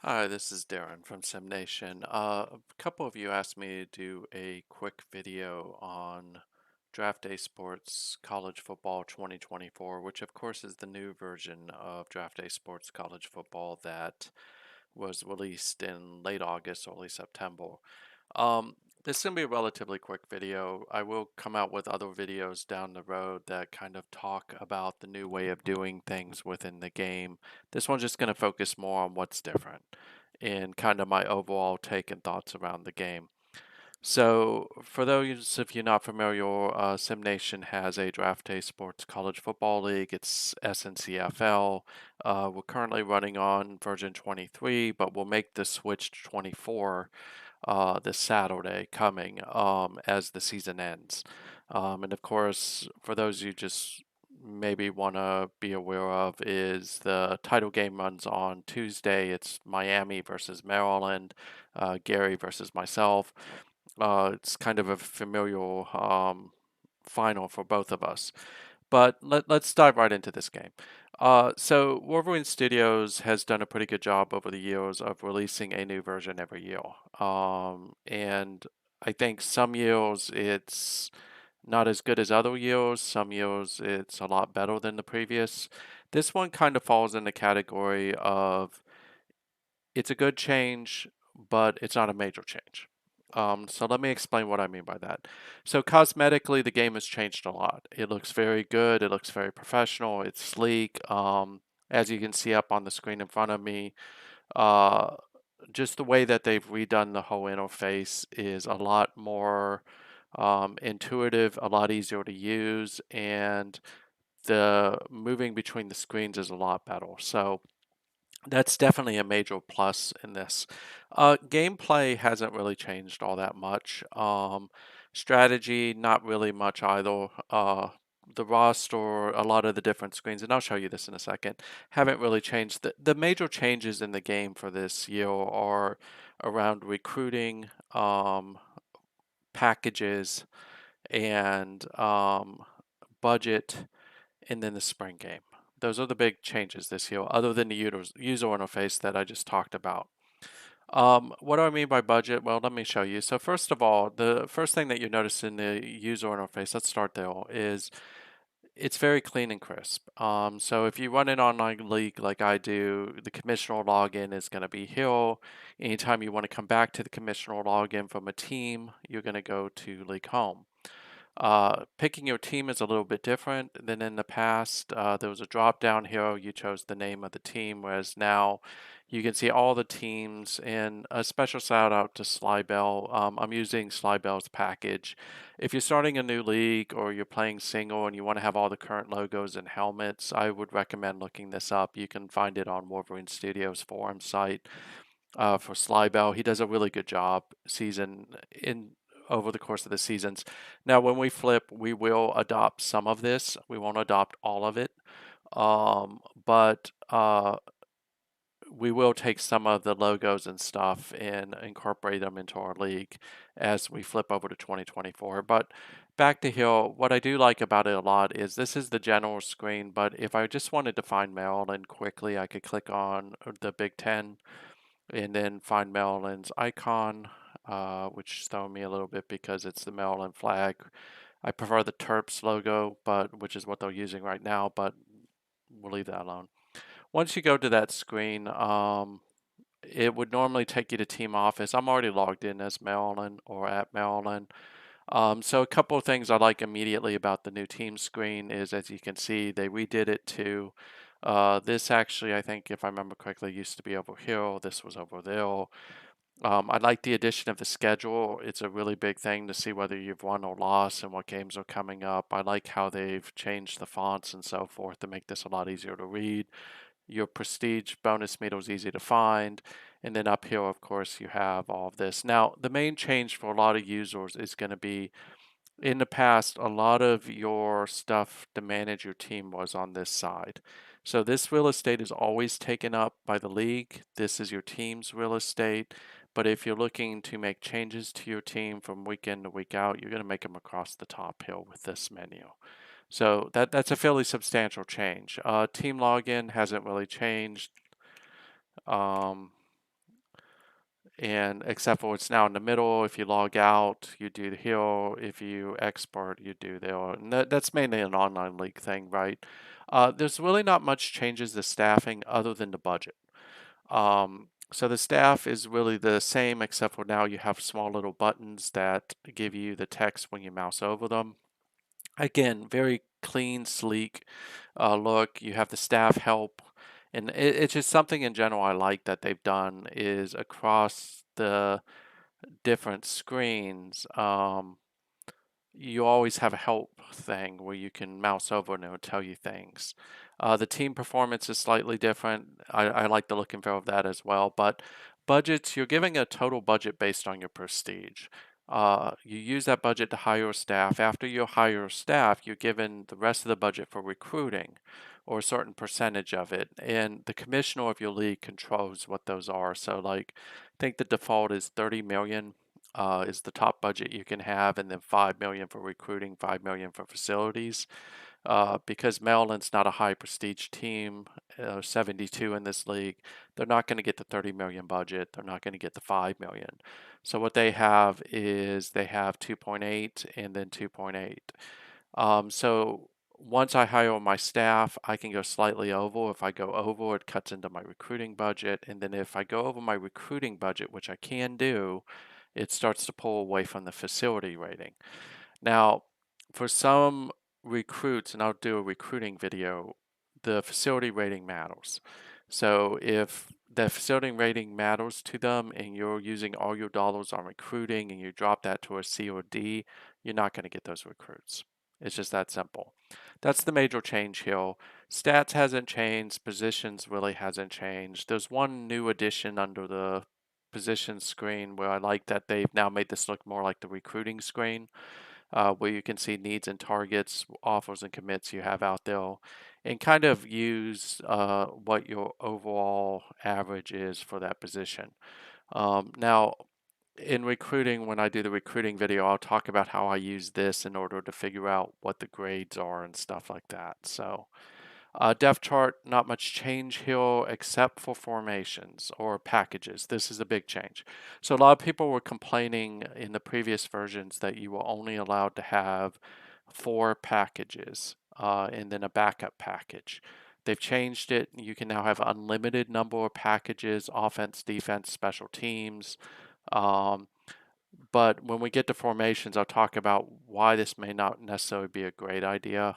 Hi, this is Darren from SimNation. A couple of you asked me to do a quick video on Draft Day Sports College Football 2024, which of course is the new version of Draft Day Sports College Football that was released in late August, early September. Um, this is going to be a relatively quick video. I will come out with other videos down the road that kind of talk about the new way of doing things within the game. This one's just going to focus more on what's different and kind of my overall take and thoughts around the game. So, for those of you not familiar, SimNation has a Draft Day Sports College Football League. It's SNCFL. We're currently running on version 23, but we'll make the switch to 24 this Saturday coming as the season ends. And of course, for those you just maybe want to be aware of, is the title game runs on Tuesday. It's Miami versus Maryland, Gary versus myself. It's kind of a familiar final for both of us. But let's dive right into this game. So Wolverine Studios has done a pretty good job over the years of releasing a new version every year. And I think some years it's not as good as other years. Some years it's a lot better than the previous. This one kind of falls in the category of it's a good change, but it's not a major change. So let me explain what I mean by that. So cosmetically, the game has changed a lot. It looks very good. It looks very professional. It's sleek. As you can see up on the screen in front of me, uh, just the way that they've redone the whole interface is a lot more intuitive, a lot easier to use, and the moving between the screens is a lot better. So that's definitely a major plus in this. Gameplay hasn't really changed all that much. Strategy, not really much either. The roster, a lot of the different screens, and I'll show you this in a second, haven't really changed. The major changes in the game for this year are around recruiting, packages, and budget, and then the spring game. Those are the big changes this year, other than the user interface that I just talked about. What do I mean by budget? Well, let me show you. So first of all, the first thing that you notice in the user interface, let's start there, is it's very clean and crisp. So if you run an online league like I do, the commissioner login is going to be here. Anytime you want to come back to the commissioner login from a team, you're going to go to League Home. Picking your team is a little bit different than in the past. There was a drop down here. You chose the name of the team, whereas now you can see all the teams. And a special shout out to Slybell. I'm using Slybell's package. If you're starting a new league or you're playing single and you want to have all the current logos and helmets, I would recommend looking this up. You can find it on Wolverine Studios forum site for Slybell. He does a really good job season in over the course of the seasons. Now, when we flip, we will adopt some of this. We won't adopt all of it, but we will take some of the logos and stuff and incorporate them into our league as we flip over to 2024. But back to Hill, what I do like about it a lot is this is the general screen, but if I just wanted to find Maryland quickly, I could click on the Big Ten and then find Maryland's icon, which is throwing me a little bit because it's the Maryland flag. I prefer the Terps logo, but which is what they're using right now, but we'll leave that alone. Once you go to that screen, it would normally take you to team office. I'm already logged in as Maryland or at Maryland. So a couple of things I like immediately about the new team screen is, as you can see, they redid it to this actually, I think, if I remember correctly, used to be over here. This was over there. I like the addition of the schedule. It's a really big thing to see whether you've won or lost and what games are coming up. I like how they've changed the fonts and so forth to make this a lot easier to read. Your prestige bonus meter is easy to find. And then up here, of course, you have all of this. Now, the main change for a lot of users is going to be in the past, a lot of your stuff to manage your team was on this side. So this real estate is always taken up by the league. This is your team's real estate. But if you're looking to make changes to your team from week in to week out, you're going to make them across the top here with this menu. So that's a fairly substantial change. Team login hasn't really changed. Um, and except for it's now in the middle. If you log out, you do the hill. If you export, you do the hill. And that's mainly an online league thing, right? There's really not much changes to staffing other than the budget. So the staff is really the same, except for now you have small little buttons that give you the text when you mouse over them. Again, very clean, sleek look. You have the staff help, and it's just something in general I like that they've done is across the different screens. You always have a help thing where you can mouse over and it'll tell you things. The team performance is slightly different. I like the look and feel of that as well. But budgets, you're giving a total budget based on your prestige. You use that budget to hire staff. After you hire staff, you're given the rest of the budget for recruiting or a certain percentage of it. And the commissioner of your league controls what those are. So like, I think the default is 30 million is the top budget you can have, and then 5 million for recruiting, 5 million for facilities. Because Maryland's not a high prestige team, 72 in this league, they're not going to get the 30 million budget. They're not going to get the 5 million. So what they have is they have 2.8 and then 2.8. So once I hire my staff, I can go slightly over. If I go over, it cuts into my recruiting budget. And then if I go over my recruiting budget, which I can do, it starts to pull away from the facility rating. Now, for some recruits, and I'll do a recruiting video, the facility rating matters. So if the facility rating matters to them and you're using all your dollars on recruiting and you drop that to a C or D, you're not going to get those recruits. It's just that simple. That's the major change here. Stats hasn't changed, positions really hasn't changed. There's one new addition under the position screen where I like that they've now made this look more like the recruiting screen, where you can see needs and targets, offers and commits you have out there, and kind of use what your overall average is for that position. Now, in recruiting, when I do the recruiting video, I'll talk about how I use this in order to figure out what the grades are and stuff like that. So, depth chart, not much change here except for formations or packages. This is a big change. So a lot of people were complaining in the previous versions that you were only allowed to have 4 packages and then a backup package. They've changed it. You can now have unlimited number of packages, offense, defense, special teams. Um, but when we get to formations, I'll talk about why this may not necessarily be a great idea.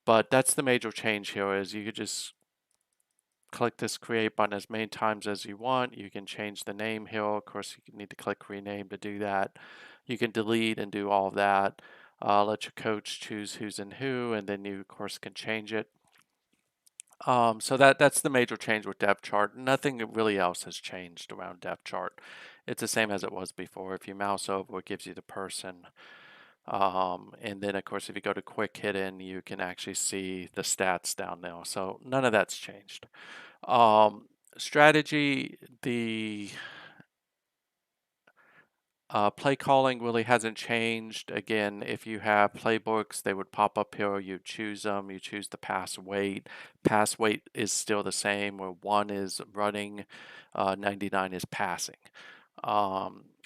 But that's the major change here is you could just click this create button as many times as you want. You can change the name here. Of course, you need to click rename to do that. You can delete and do all of that. Let your coach choose who's in who, and then you, of course, can change it. So that's the major change with depth chart. Nothing really else has changed around depth chart. It's the same as it was before. If you mouse over, it gives you the person. And then, of course, if you go to quick hidden, you can actually see the stats down there. So none of that's changed. Strategy, the play calling really hasn't changed. Again, if you have playbooks, they would pop up here. You choose them. You choose the pass weight. Pass weight is still the same, where 1 is running, 99 is passing.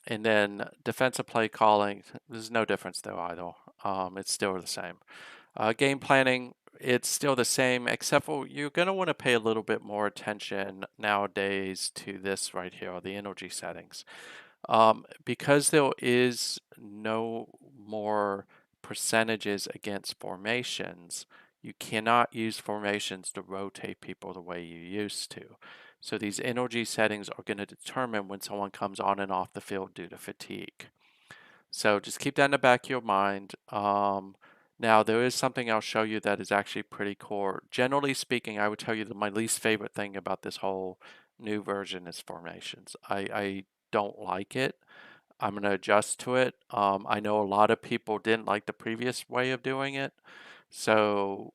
And then defensive play calling, there's no difference there either. It's still the same. Game planning, it's still the same, except for you're going to want to pay a little bit more attention nowadays to this right here, the energy settings. Because there is no more percentages against formations, you cannot use formations to rotate people the way you used to. So these energy settings are going to determine when someone comes on and off the field due to fatigue. So just keep that in the back of your mind. Now, there is something I'll show you that is actually pretty core. Generally speaking, I would tell you that my least favorite thing about this whole new version is formations. I don't like it. I'm going to adjust to it. I know a lot of people didn't like the previous way of doing it. So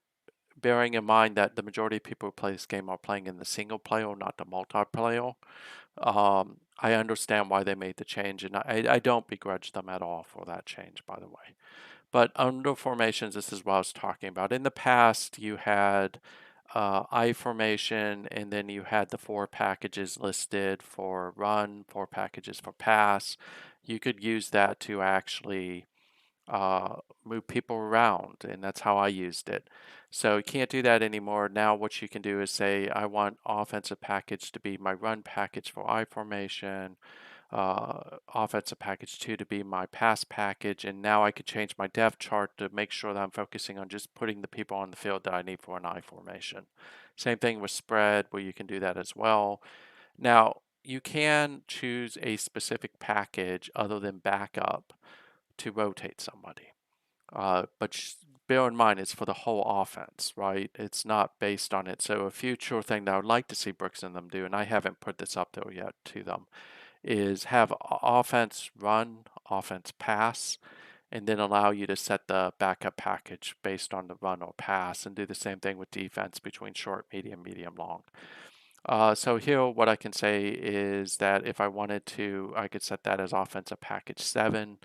bearing in mind that the majority of people who play this game are playing in the single player, not the multiplayer, I understand why they made the change, and I don't begrudge them at all for that change, by the way. But under formations, this is what I was talking about. In the past, you had I formation, and then you had the 4 packages listed for run, 4 packages for pass. You could use that to actually uh, move people around, and that's how I used it. So you can't do that anymore. Now what you can do is say, I want offensive package to be my run package for I formation, offensive package 2 to be my pass package, and now I could change my depth chart to make sure that I'm focusing on just putting the people on the field that I need for an I formation. Same thing with spread, where you can do that as well. Now, you can choose a specific package other than backup to rotate somebody. But bear in mind, it's for the whole offense, right? It's not based on it. So a future thing that I would like to see Brooks and them do, and I haven't put this up there yet to them, is have offense run, offense pass, and then allow you to set the backup package based on the run or pass, and do the same thing with defense between short, medium, long. So here, what I can say is that if I wanted to, I could set that as offensive package 7,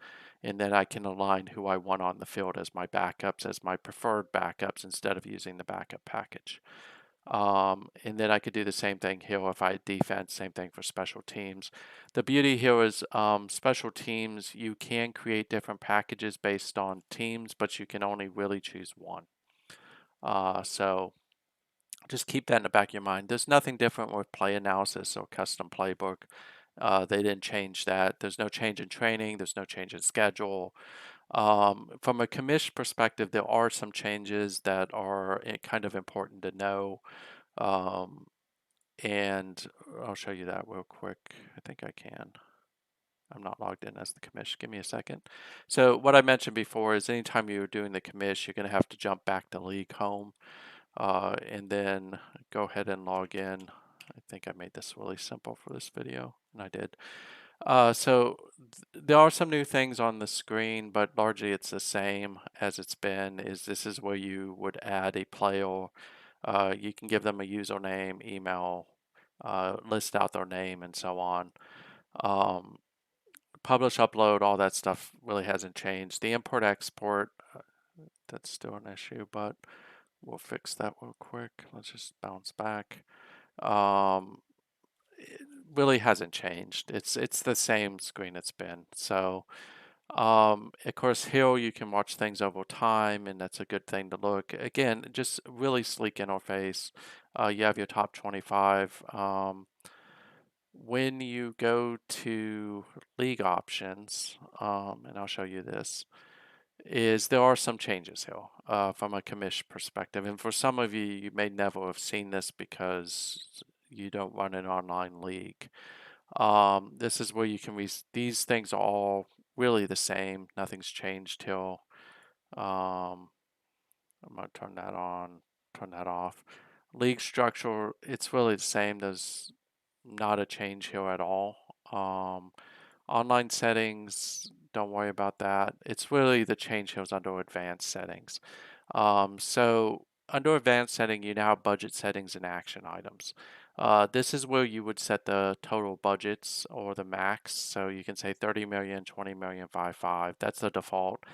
and then I can align who I want on the field as my backups, as my preferred backups, instead of using the backup package. And then I could do the same thing here if I had defense, same thing for special teams. The beauty here is special teams, you can create different packages based on teams, but you can only really choose one. So just keep that in the back of your mind. There's nothing different with play analysis or custom playbook. They didn't change that. There's no change in training. There's no change in schedule. From a commish perspective, there are some changes that are kind of important to know. Um, and I'll show you that real quick. I think I can. I'm not logged in as the commish. Give me a second. So what I mentioned before is anytime you're doing the commish, you're going to have to jump back to league home. And then go ahead and log in. I think I made this really simple for this video, and I did. So there are some new things on the screen, but largely it's the same as it's been. This is where you would add a player. You can give them a username, email, list out their name, and so on. Um, Publish, upload, all that stuff really hasn't changed. The import export, that's still an issue, but we'll fix that real quick. Let's just bounce back. It really hasn't changed. It's the same screen it's been. So of course here you can watch things over time, and that's a good thing to look. Again, just really sleek interface. You have your top 25. When you go to league options, and I'll show you this, is there are some changes here from a commish perspective. And for some of you, you may never have seen this because you don't run an online league. This is where you can these things are all really the same. Nothing's changed here. I'm going to turn that on, turn that off. League structure, it's really the same. There's not a change here at all. Online settings, don't worry about that. It's really the change here is under advanced settings. So under advanced setting, you now have budget settings and action items. This is where you would set the total budgets or the max. So you can say 30 million, 20 million, 5. That's the default.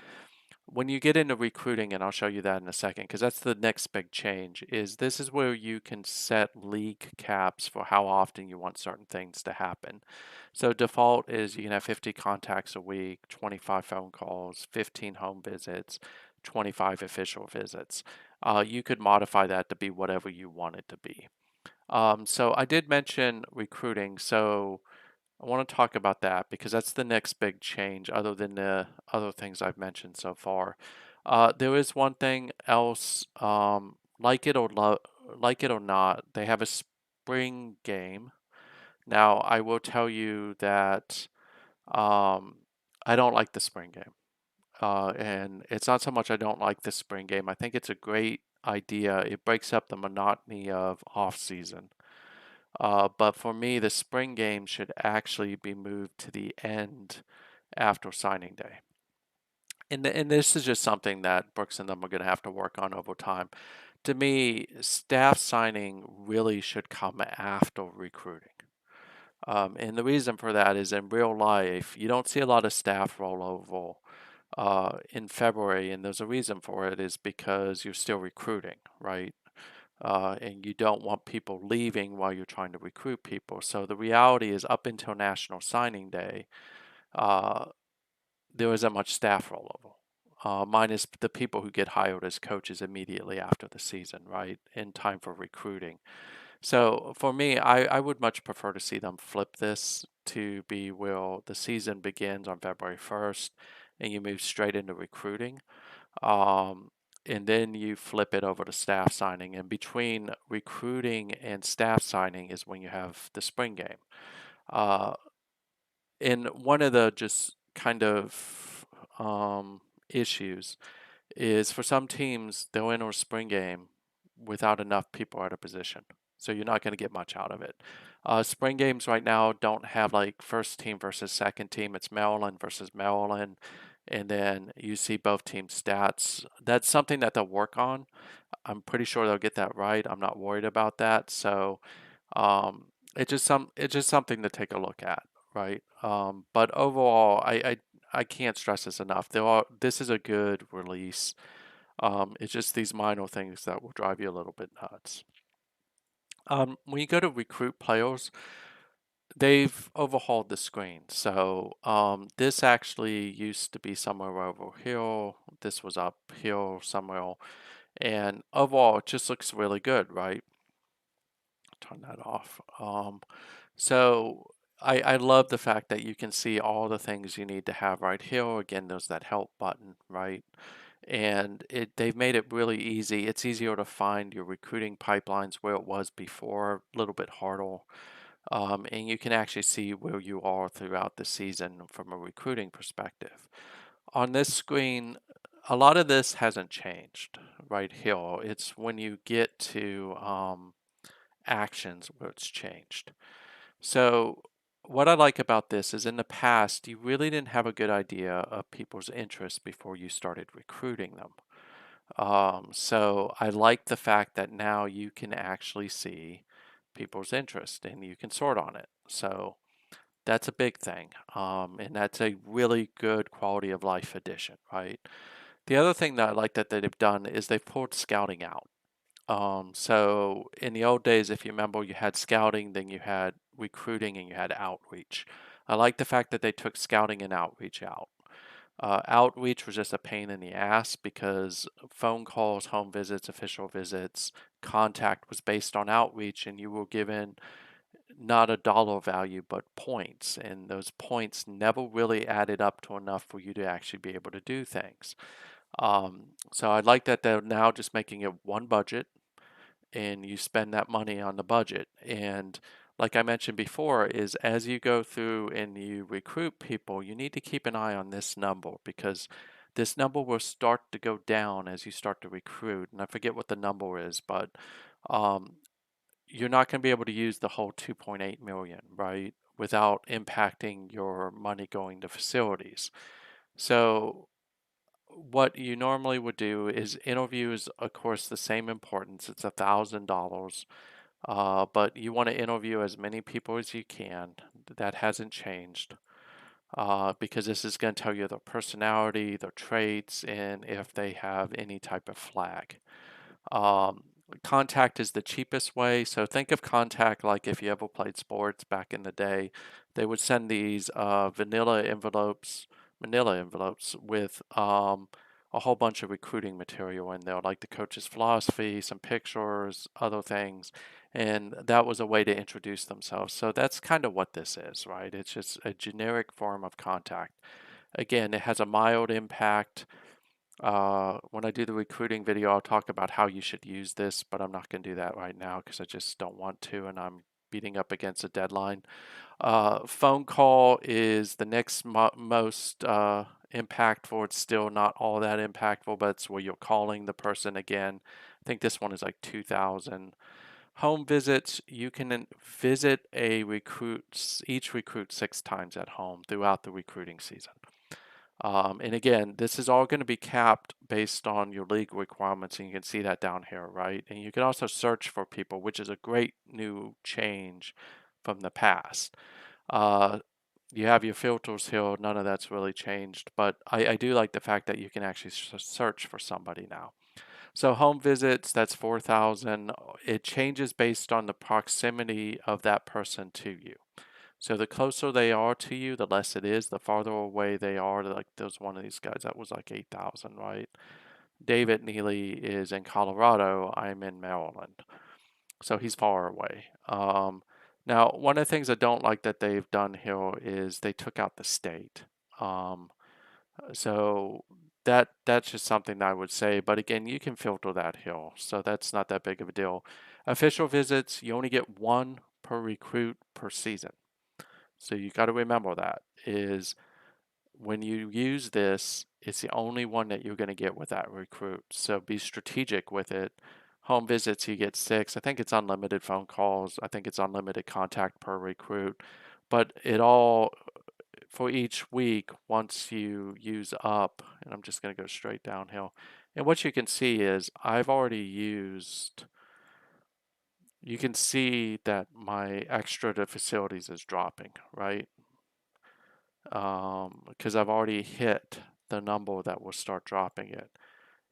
When you get into recruiting, and I'll show you that in a second, because that's the next big change, is this is where you can set league caps for how often you want certain things to happen. So default is you can have 50 contacts a week, 25 phone calls, 15 home visits, 25 official visits. You could modify that to be whatever you want it to be. So I did mention recruiting, so I want to talk about that because that's the next big change other than the other things I've mentioned so far. There is one thing else, like it or not, they have a spring game. Now, I will tell you that um, I don't like the spring game. And it's not so much I don't like the spring game. I think it's a great idea. It breaks up the monotony of off season. But for me, the spring game should actually be moved to the end after signing day. And this is just something that Brooks and them are going to have to work on over time. To me, staff signing really should come after recruiting. And the reason for that is in real life, you don't see a lot of staff rollover in February, and there's a reason for it is because you're still recruiting, right? and you don't want people leaving while you're trying to recruit people. So the reality is, up until National Signing Day, uh, there isn't much staff rollover. Minus the people who get hired as coaches immediately after the season, right? In time for recruiting. So for me, I would much prefer to see them flip this to be where the season begins on February 1st and you move straight into recruiting. Um, and then you flip it over to staff signing. And between recruiting and staff signing is when you have the spring game. Uh, and one of the just kind of issues is for some teams, they'll enter a spring game without enough people at a position. So you're not going to get much out of it. Spring games right now don't have like first team versus second team. It's Maryland versus Maryland. And then you see both teams' stats. That's something that they'll work on. I'm pretty sure they'll get that right. I'm not worried about that. So um, it's just something to take a look at, right? But overall, I can't stress this enough. This is a good release. It's just these minor things that will drive you a little bit nuts. When you go to recruit players, they've overhauled the screen. So this actually used to be somewhere over here. This was up here somewhere. And overall, it just looks really good, right? Turn that off. So I love the fact that you can see all the things you need to have right here. Again, there's that help button, right? And they've made it really easy. It's easier to find your recruiting pipelines where it was before, a little bit harder. And you can actually see where you are throughout the season from a recruiting perspective. On this screen, a lot of this hasn't changed right here. It's when you get to actions where it's changed. So, what I like about this is in the past, you really didn't have a good idea of people's interests before you started recruiting them. So, I like the fact that now you can actually see people's interest and you can sort on it. So, that's a big thing. And that's a really good quality of life addition, right? The other thing that I like that they've done is they've pulled scouting out. So in the old days, if you remember, you had scouting, then you had recruiting, and you had outreach. I like the fact that they took scouting and outreach out. Outreach was just a pain in the ass because phone calls, home visits, official visits, contact was based on outreach, and you were given not a dollar value, but points. And those points never really added up to enough for you to actually be able to do things. So I like that they're now just making it one budget and you spend that money on the budget. And like I mentioned before, is as you go through and you recruit people, you need to keep an eye on this number because this number will start to go down as you start to recruit. And I forget what the number is, but um, you're not going to be able to use the whole 2.8 million, right? Without impacting your money going to facilities. So what you normally would do is interviews, of course, the same importance. It's $1,000, but you want to interview as many people as you can. That hasn't changed because this is going to tell you their personality, their traits, and if they have any type of flag. Um, Contact is the cheapest way. So think of contact like if you ever played sports back in the day, they would send these manila envelopes with a whole bunch of recruiting material in there, like the coach's philosophy, some pictures, other things. And that was a way to introduce themselves. So that's kind of what this is, right? It's just a generic form of contact. Again, it has a mild impact. When I do the recruiting video, I'll talk about how you should use this, but I'm not going to do that right now because I just don't want to, and I'm beating up against a deadline. Phone call is the next most impactful. It's still not all that impactful, but it's where you're calling the person again. I think this one is like 2,000. Home visits, you can visit each recruit 6 times at home throughout the recruiting season. And again, this is all going to be capped based on your league requirements, and you can see that down here, right? And you can also search for people, which is a great new change from the past. Uh, you have your filters here, none of that's really changed, but I do like the fact that you can actually search for somebody now. So home visits, that's 4,000. It changes based on the proximity of that person to you. So the closer they are to you, the less it is. The farther away they are, like there's one of these guys that was like 8,000, right? David Neely is in Colorado. I'm in Maryland. So he's far away. Now, one of the things I don't like that they've done here is they took out the state. Um, so that's just something that I would say. But again, you can filter that here, so that's not that big of a deal. Official visits, you only get one per recruit per season. So you got to remember that is when you use this, it's the only one that you're going to get with that recruit. So be strategic with it. Home visits, you get 6. I think it's unlimited phone calls. I think it's unlimited contact per recruit. But it all, for each week, once you use up, and I'm just going to go straight downhill. And what you can see is I've already used, you can see that my extra to facilities is dropping, right? Because I've already hit the number that will start dropping it.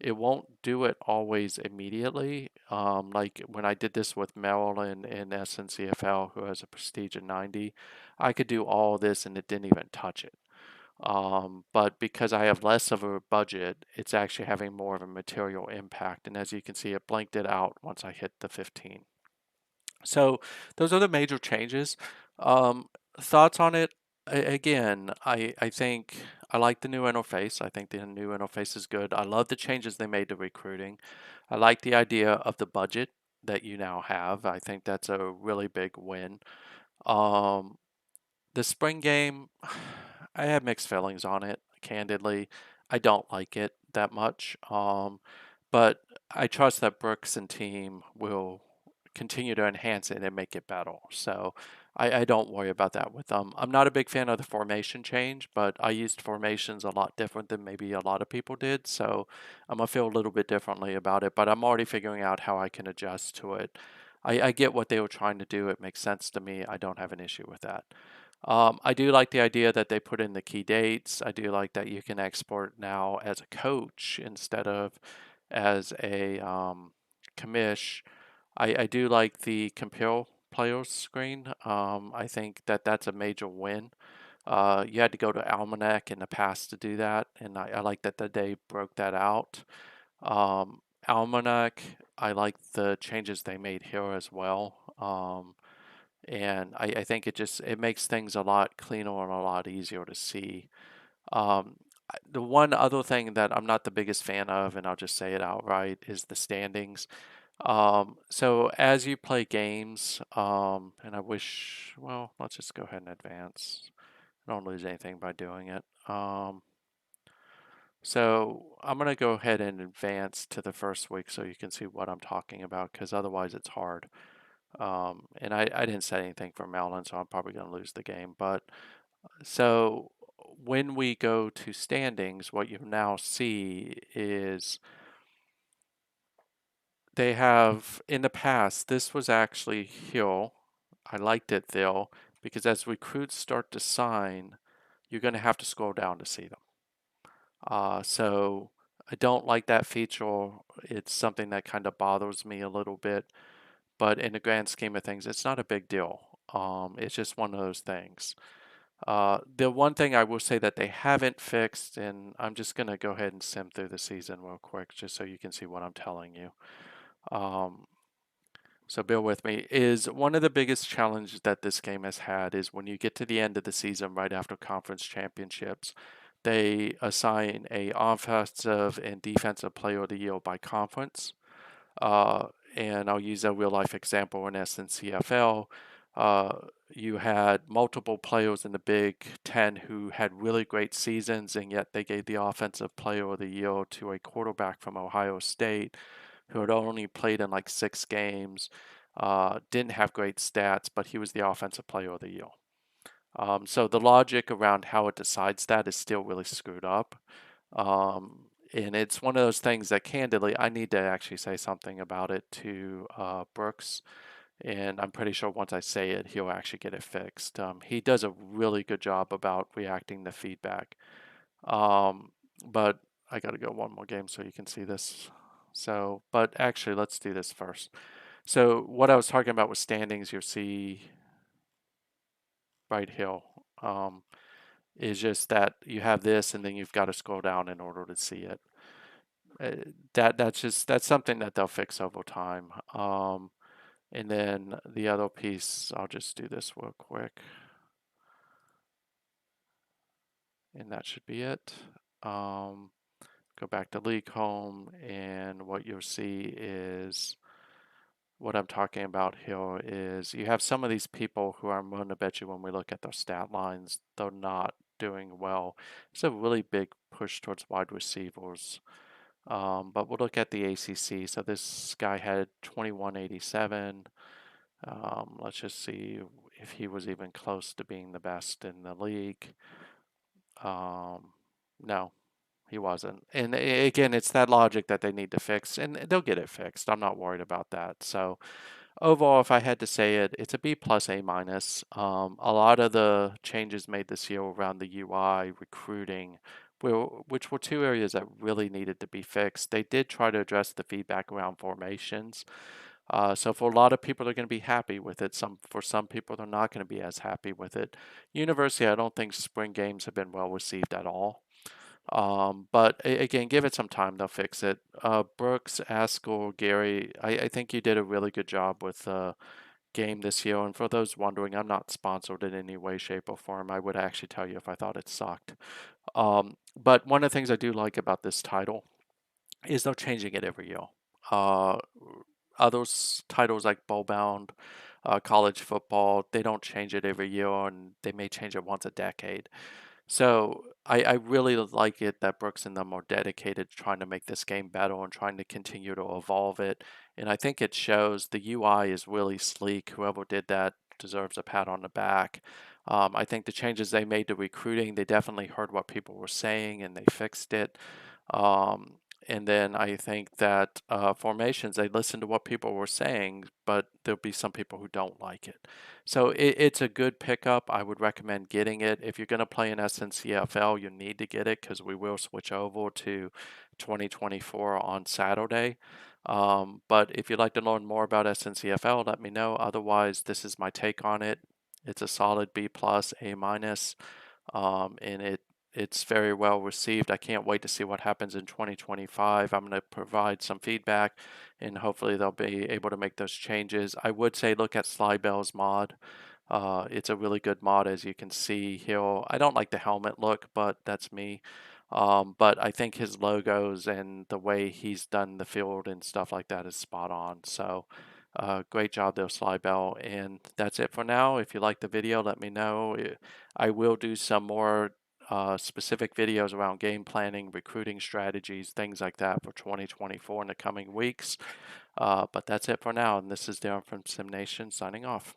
It won't do it always immediately. Like when I did this with Maryland in SNCFL, who has a prestige of 90, I could do all this and it didn't even touch it. But because I have less of a budget, it's actually having more of a material impact. And as you can see, it blanked it out once I hit the 15. So those are the major changes. Um, Thoughts on it? Again, I think I like the new interface. I think the new interface is good. I love the changes they made to recruiting. I like the idea of the budget that you now have. I think that's a really big win. Um, the spring game, I have mixed feelings on it, candidly. I don't like it that much. But I trust that Brooks and team will continue to enhance it and make it better. So I don't worry about that with them. I'm not a big fan of the formation change, but I used formations a lot different than maybe a lot of people did. So I'm going to feel a little bit differently about it, but I'm already figuring out how I can adjust to it. I get what they were trying to do. It makes sense to me. I don't have an issue with that. I do like the idea that they put in the key dates. I do like that you can export now as a coach instead of as a commish. I do like the compare players screen. I think that that's a major win. You had to go to Almanac in the past to do that, and I like that they broke that out. Almanac, I like the changes they made here as well. And I think it makes things a lot cleaner and a lot easier to see. The one other thing that I'm not the biggest fan of, and I'll just say it outright, is the standings. So as you play games, and I wish, well, let's just go ahead and advance. I don't lose anything by doing it. So I'm going to go ahead and advance to the first week so you can see what I'm talking about, because otherwise it's hard. And I didn't say anything for Maryland, so I'm probably going to lose the game. But so when we go to standings, what you now see is they have, in the past, this was actually Hill. I liked it though, because as recruits start to sign, you're going to have to scroll down to see them. So I don't like that feature. It's something that kind of bothers me a little bit, but in the grand scheme of things, it's not a big deal. It's just one of those things. The one thing I will say that they haven't fixed, and I'm just going to go ahead and sim through the season real quick just so you can see what I'm telling you. Um, so bear with me, is one of the biggest challenges that this game has had is when you get to the end of the season right after conference championships, they assign a offensive and defensive player of the year by conference. Uh, and I'll use a real life example in SNCFL. Uh, you had multiple players in the Big Ten who had really great seasons, and yet they gave the offensive player of the year to a quarterback from Ohio State who had only played in like 6 games, didn't have great stats, but he was the offensive player of the year. So the logic around how it decides that is still really screwed up. And it's one of those things that candidly, I need to actually say something about it to Brooks. And I'm pretty sure once I say it, he'll actually get it fixed. He does a really good job about reacting to feedback. But I got to go one more game so you can see this. So, but actually, let's do this first. So what I was talking about with standings, you'll see right Hill. Um, is just that you have this, and then you've got to scroll down in order to see it. That's something that they'll fix over time. And then the other piece, I'll just do this real quick, and that should be it. Go back to league home, and what you'll see is what I'm talking about here is you have some of these people who I'm willing to bet you when we look at their stat lines, they're not doing well. It's a really big push towards wide receivers. But we'll look at the ACC. So this guy had 2187. Let's just see if he was even close to being the best in the league. No, he wasn't. And again, it's that logic that they need to fix, and they'll get it fixed. I'm not worried about that. So overall, if I had to say it, it's a B plus A minus. A lot of the changes made this year around the UI, recruiting, which were two areas that really needed to be fixed. They did try to address the feedback around formations. So for a lot of people, they're going to be happy with it. For some people, they're not going to be as happy with it. University, I don't think spring games have been well received at all. But again, give it some time, they'll fix it. Brooks, Askell, Gary, I think you did a really good job with the game this year. And for those wondering, I'm not sponsored in any way, shape, or form. I would actually tell you if I thought it sucked. But one of the things I do like about this title is they're changing it every year. Uh, Others titles like Bowl Bound, college football, they don't change it every year, and they may change it once a decade. So I really like it that Brooks and them are dedicated to trying to make this game better and trying to continue to evolve it. And I think it shows the UI is really sleek. Whoever did that deserves a pat on the back. I think the changes they made to recruiting, they definitely heard what people were saying and they fixed it. Um, and then I think that formations, they listen to what people were saying, but there'll be some people who don't like it. So it's a good pickup. I would recommend getting it. If you're going to play in SNCFL, you need to get it because we will switch over to 2024 on Saturday. But if you'd like to learn more about SNCFL, let me know. Otherwise, this is my take on it. It's a solid B plus, A minus, and it's very well received. I can't wait to see what happens in 2025. I'm going to provide some feedback and hopefully they'll be able to make those changes. I would say look at Slybell's mod. It's a really good mod as you can see here. I don't like the helmet look, but that's me. But I think his logos and the way he's done the field and stuff like that is spot on. So great job there, Slybell. And that's it for now. If you like the video, let me know. I will do some more specific videos around game planning, recruiting strategies, things like that for 2024 in the coming weeks. But that's it for now. And this is Darren from SimNation signing off.